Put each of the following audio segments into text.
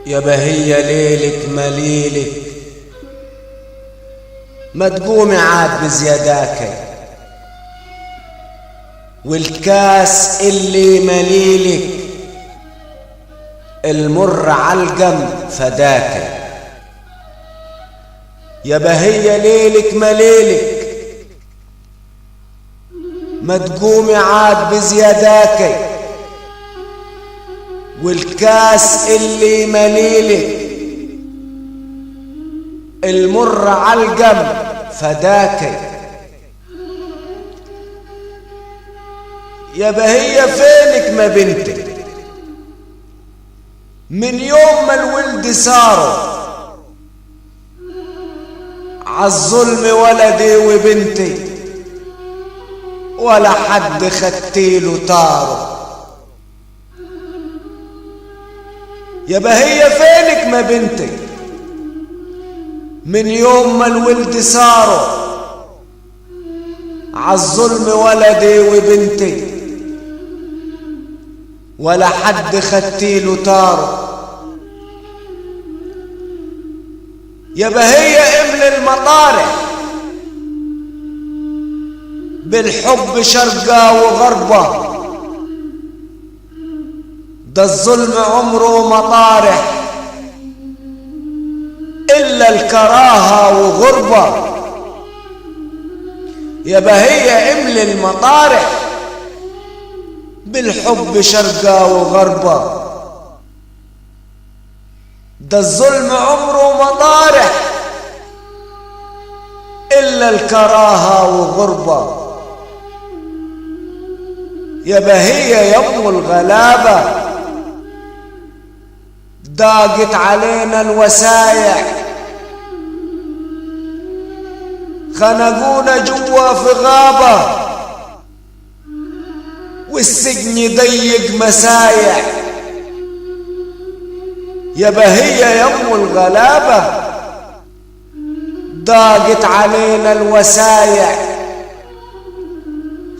يا بهية ليلك مليلك، ما تقومي عاد بزياداكي، والكاس اللي مليلك المر علقم فداكي. يا بهية ليلك مليلك، ما تقومي عاد بزياداكي، والكاس اللي مليلك المر علقم فداكي. يا بهية فينك ما بنتك من يوم ما الولد صاروا عالظلم، ولدي وبنتي ولا حد خدتيله طاره. يا بهية فينك ما بنتك من يوم ما الولد صاروا عالظلم، ولدي وبنتي ولا حد خدتيله طاره. يا بهية امل المطارح بالحب شرقة وغربة، ده الظلم عمره مطارح إلا الكراهة وغربة. يا بهية امل المطارح بالحب شرقة وغربة، ده الظلم عمره مطارح إلا الكراهة وغربة. يا بهية يم الغلابة ضاقت علينا الوسايع، خنقونا جوا في غابة والسجن ضيق مسايع. يا بهية يم الغلابة ضاقت علينا الوسايع،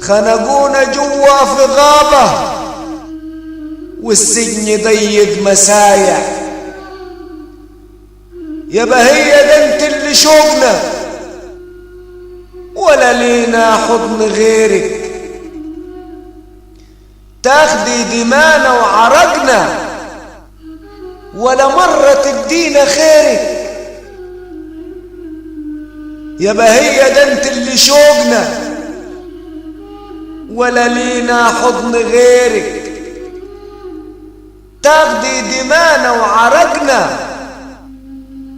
خنقونا جوا في غابة والسجن ضيق مسايع. يا بهية ده انت اللي شوقنا ولا لينا حضن غيرك، تاخدي دمانا وعرقنا ولا مرة تدينا خيرك. يا بهية ده انت اللي شوقنا ولا لينا حضن غيرك، تاخدي دمانا وعرقنا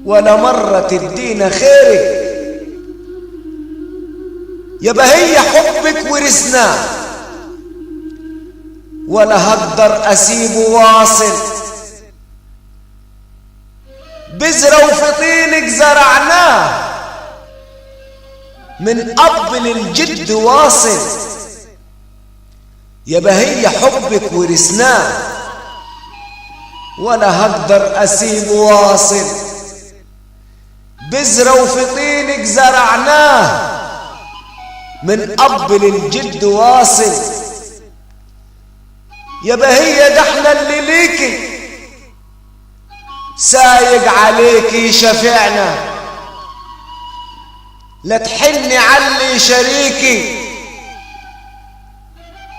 ولا مرة تدينا خيرك. يا بهية حبك ورثناه ولا هقدر اسيبه واصل، بذرة وفي طينك زرعناه من اب للجد واصل. يا بهية حبك ورثناه ولا هقدر اسيبه واصل، بذرة وفي طينك زرعناه من اب للجد واصل. يا بهية ده احنا اللي ليكي سايق عليكي شفعنا، لا تحني علي شريكي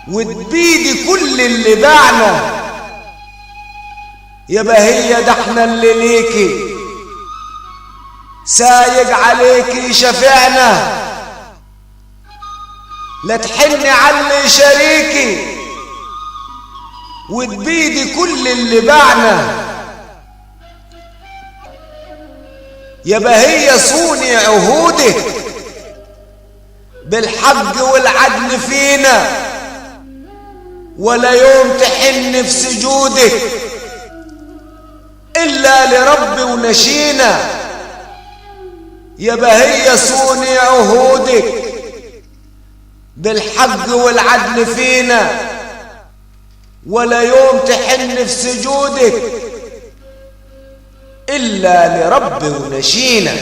وتبيدي كل اللي باعنا. يا بهية ده احنا اللي ليكي سايق عليكي شفعنا، لا تحني علي شريكي وتبيدي كل اللي باعنا. يا بهية صوني عهودك بالحق والعدل فينا، ولا يوم تحن في سجودك إلا لرب ونشينا. يا بهية صوني عهودك بالحق والعدل فينا، ولا يوم تحن في سجودك إلا لرب ونشينا.